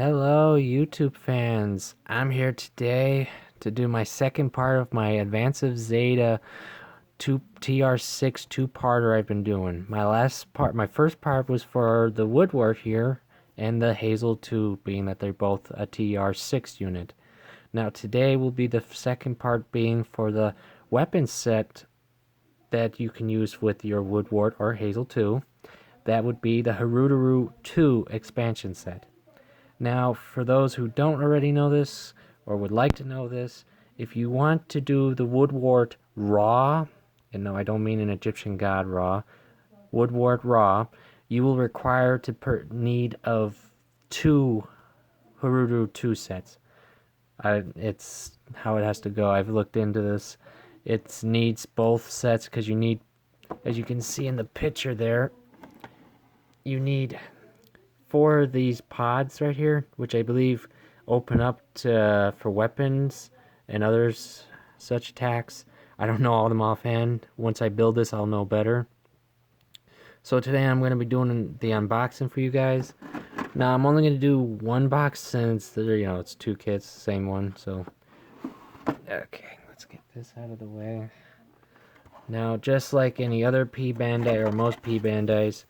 Hello, YouTube fans. I'm here today to do my second part of my Advanced Zeta 2 TR6 two-parter I've been doing. My first part was for the Woodward here and the Hazel 2, being that they're both a TR6 unit. Now today will be the second part being for the weapon set that you can use with your Woodwort or Hazel 2. That would be the Hrududu 2 expansion set. Now, for those who don't already know this or would like to know this, if you want to do the Woundwort-Rah, and no, I don't mean an Egyptian god Ra, Woundwort-Rah, you will require to need of two Hrududu 2 sets. It's how it has to go. I've looked into this. It needs both sets because you need, as you can see in the picture there, you need four of these pods right here, which I believe open up for weapons and others such attacks. I don't know all of them offhand. Once I build this, I'll know better. So today I'm going to be doing the unboxing for you guys. Now I'm only going to do one box since it's two kits, same one. So okay, let's get this out of the way. Now, just like any other P Bandai or most P Bandais,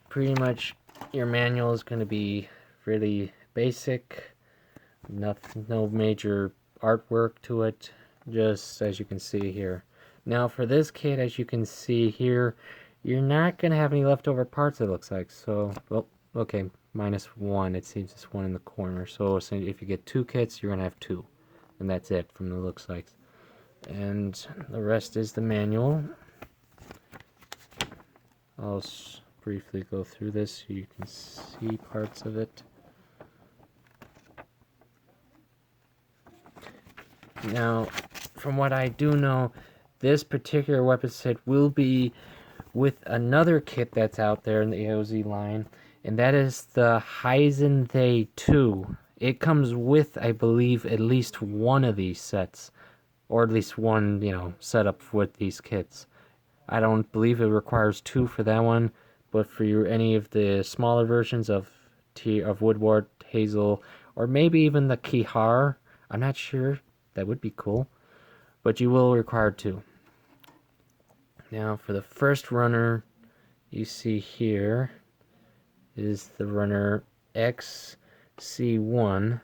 pretty much your manual is going to be really basic, nothing, no major artwork to it, just as you can see here. Now for this kit, as you can see here, you're not going to have any leftover parts, it looks like. So, well, okay, -1, it seems it's one in the corner. So if you get two kits, you're going to have two, and that's it from the looks like. And the rest is the manual. I'll briefly go through this so you can see parts of it. Now, from what I do know, this particular weapon set will be with another kit that's out there in the AOZ line, and that is the Heisenthe 2. It comes with, I believe, at least one of these sets, or at least one, setup with these kits. I don't believe it requires two for that one, but for any of the smaller versions of Woodwort, Hazel, or maybe even the Kihar, I'm not sure. That would be cool, but you will require two. Now, for the first runner, you see here is the runner XC1,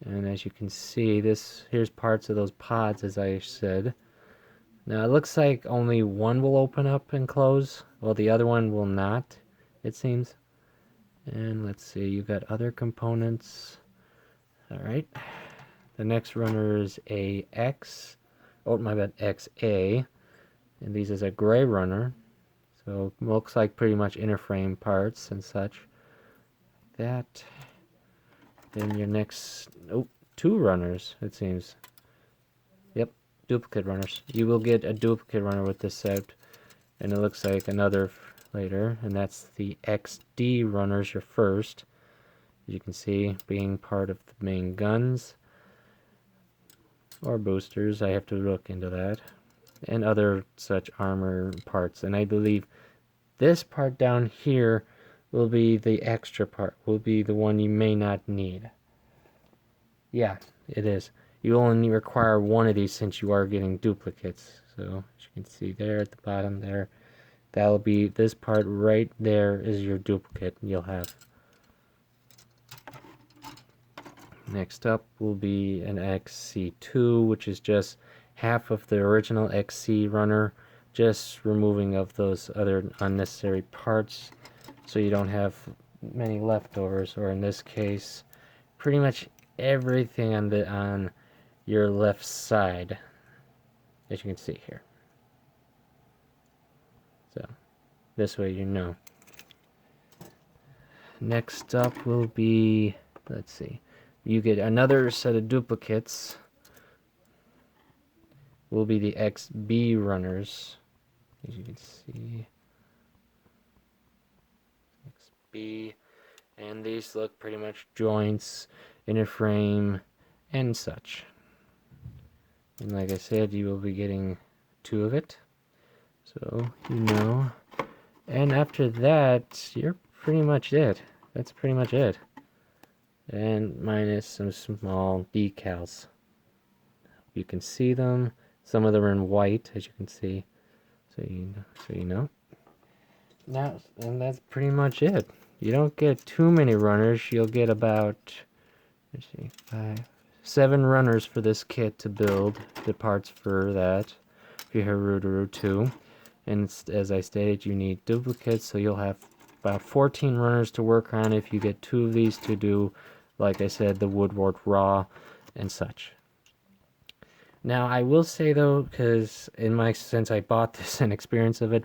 and as you can see, here's parts of those pods, as I said. Now, it looks like only one will open up and close, while the other one will not, it seems. And let's see, you got other components. Alright. The next runner is AX. Oh, my bad, XA. And these is a gray runner. So, looks like pretty much inner frame parts and such. That. Then your next, two runners, it seems. Yep, duplicate runners. You will get a duplicate runner with this set, and it looks like another later, and that's the XD runners, your first. As you can see, being part of the main guns or boosters. I have to look into that, and other such armor parts. And I believe this part down here will be the extra part, will be the one you may not need. Yeah, it is. You only require one of these since you are getting duplicates. So, as you can see there at the bottom there, that'll be this part right there is your duplicate you'll have. Next up will be an XC2, which is just half of the original XC runner, just removing of those other unnecessary parts so you don't have many leftovers, or in this case, pretty much everything on your left side, as you can see here. So, this way you know. Next up will be, let's see, you get another set of duplicates. Will be the XB runners, as you can see. XB, and these look pretty much joints, inner frame, and such. And like I said, you will be getting two of it, so you know. And after that, you're pretty much it. That's pretty much it. and minus some small decals. You can see them. Some of them are in white, as you can see. So you know. Now, and that's pretty much it. You don't get too many runners. You'll get about, let's see, 7 runners for this kit to build the parts for that. For your Hrududu 2. And as I stated, you need duplicates, so you'll have about 14 runners to work on if you get 2 of these to do, like I said, the Woundwort-Rah and such. Now, I will say though, because since I bought this and experience of it,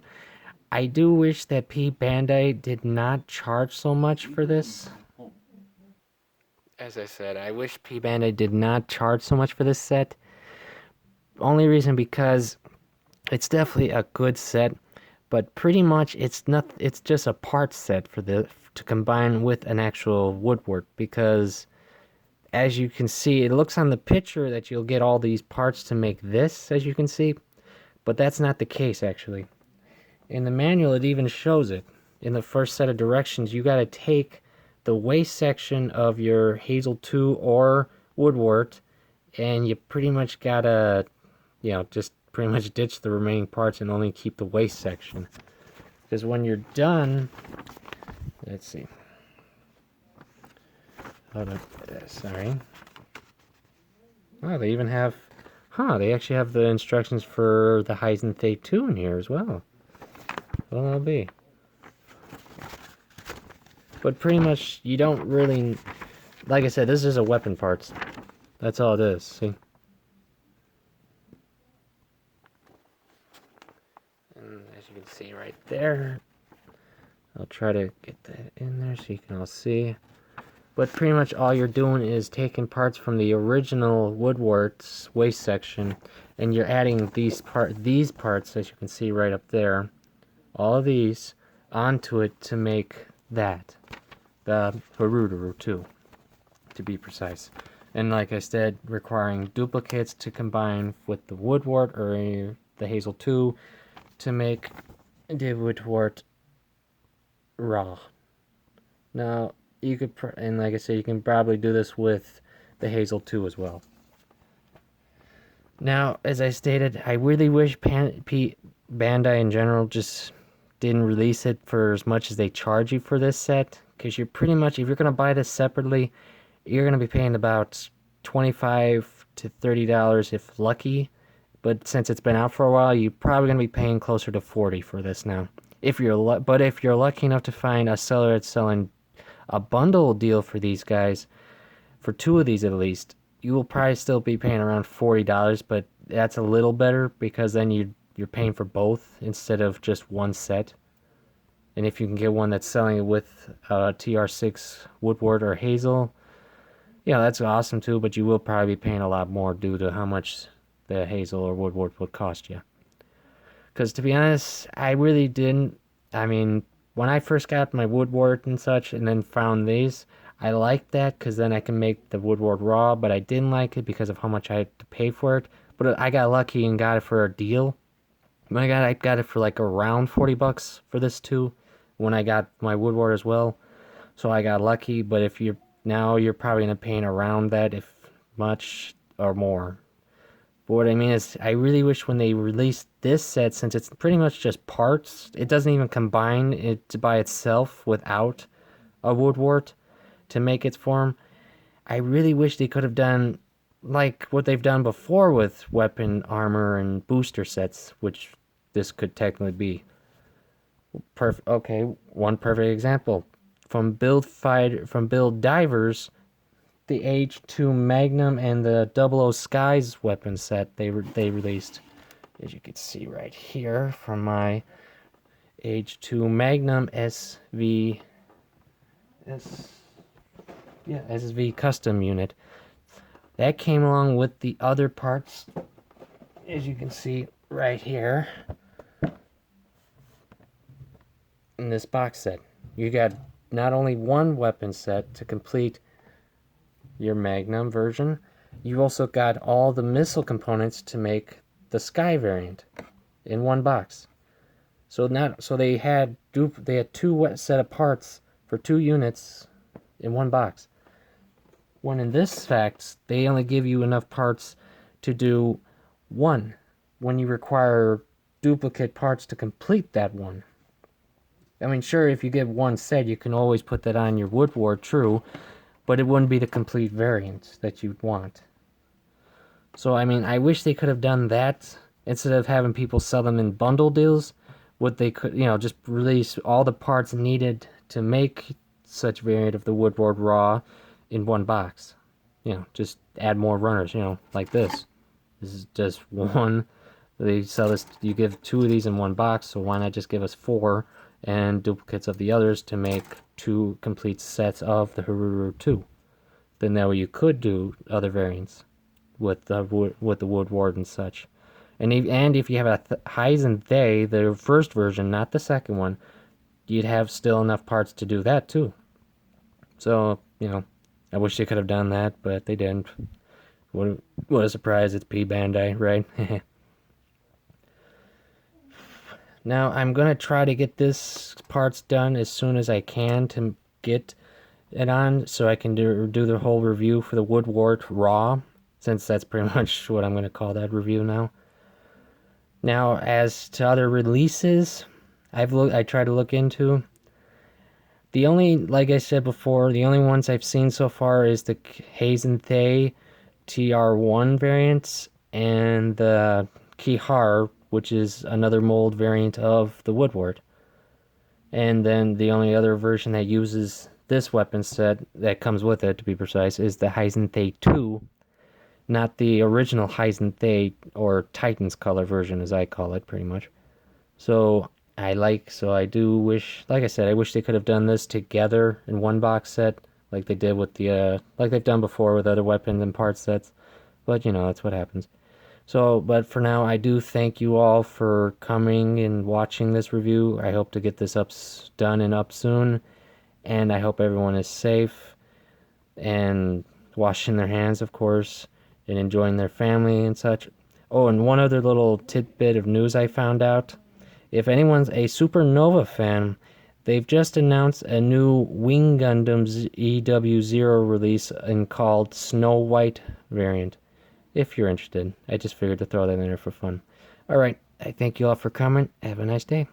I do wish that Bandai did not charge so much for this. As I said, I wish Bandai did not charge so much for this set. Only reason because it's definitely a good set, but pretty much it's just a parts set for to combine with an actual woodwork, because as you can see, it looks on the picture that you'll get all these parts to make this, as you can see, but that's not the case actually. In the manual, it even shows it. In the first set of directions, you got to take the waist section of your Hazel 2 or Woodwort, and you pretty much got to, just pretty much ditch the remaining parts and only keep the waist section. Because when you're done, let's see. Hold on, sorry. Oh, they even have, they actually have the instructions for the Heisenthay 2 in here as well. Well, that'll be. But pretty much, you don't really, like I said, this is a weapon parts. That's all it is, see? And as you can see right there, I'll try to get that in there so you can all see. But pretty much all you're doing is taking parts from the original Woodwort's waist section, and you're adding these parts, as you can see right up there, all of these, onto it to make that, the Hrududu 2, to be precise. And like I said, requiring duplicates to combine with the Woodwort or the Hazel 2 to make the Woundwort-Rah. Now, you could, and like I said, you can probably do this with the Hazel 2 as well. Now, as I stated, I really wish Bandai in general just didn't release it for as much as they charge you for this set, because you're pretty much, if you're going to buy this separately, you're going to be paying about $25 to $30 if lucky, but since it's been out for a while, you're probably going to be paying closer to $40 for this now. If you're lucky enough to find a seller that's selling a bundle deal for these guys, for 2 of these at least, you will probably still be paying around $40, but that's a little better because then you're paying for both instead of just one set. And if you can get one that's selling it with TR6 Woodwort or Hazel, that's awesome too, but you will probably be paying a lot more due to how much the Hazel or Woodwort would cost you. Because to be honest, I really didn't. I mean, when I first got my Woodwort and such and then found these, I liked that because then I can make the Woundwort-Rah, but I didn't like it because of how much I had to pay for it. But I got lucky and got it for a deal. I got it for like around $40 for this too, when I got my Woodwort as well. So I got lucky, but if you're probably gonna pay around that, if much or more. But what I mean is, I really wish when they released this set, since it's pretty much just parts, it doesn't even combine it by itself without a Woodwort to make its form. I really wish they could have done like what they've done before with weapon, armor, and booster sets, which this could technically be. Okay, one perfect example. From Build Divers, the H2 Magnum and the 00 Skies weapon set they released, as you can see right here, from my H2 Magnum SV custom unit. That came along with the other parts, as you can see right here in this box set. You got not only one weapon set to complete your Magnum version, you also got all the missile components to make the Sky variant in one box. So they had 2 set of parts for 2 units in one box. When in this fact, they only give you enough parts to do one, when you require duplicate parts to complete that one. I mean, sure, if you get one set, you can always put that on your Woundwort-Rah, but it wouldn't be the complete variant that you'd want. So, I mean, I wish they could have done that instead of having people sell them in bundle deals. What they could, just release all the parts needed to make such variant of the Woundwort-Rah in one box. Just add more runners, like this. This is just one. They sell this, you give 2 of these in one box, so why not just give us 4 and duplicates of the others to make 2 complete sets of the Hrududu 2. Then that way you could do other variants with the Woundwort and such. And if you have a Heisen They, the first version, not the second one, you'd have still enough parts to do that too. So, I wish they could have done that, but they didn't. What a surprise, it's P Bandai, right? Now, I'm going to try to get this parts done as soon as I can to get it on, so I can do the whole review for the Woundwort-Rah, since that's pretty much what I'm going to call that review now. Now, as to other releases, I tried to look into. The only, like I said before, the only ones I've seen so far is the Heisen They TR1 variants and the Kihar, which is another mold variant of the Woundwort. And then the only other version that uses this weapon set, that comes with it to be precise, is the Heisen They 2, not the original Heisen They, or Titan's color version as I call it, pretty much. So I do wish, like I said, I wish they could have done this together in one box set, like they did with the, like they've done before with other weapons and part sets. But, that's what happens. So, but for now, I do thank you all for coming and watching this review. I hope to get this done and up soon. And I hope everyone is safe and washing their hands, of course, and enjoying their family and such. Oh, and one other little tidbit of news I found out. If anyone's a Supernova fan, they've just announced a new Wing Gundam's EW0 release called Snow White variant. If you're interested, I just figured to throw that in there for fun. Alright, I thank you all for coming. Have a nice day.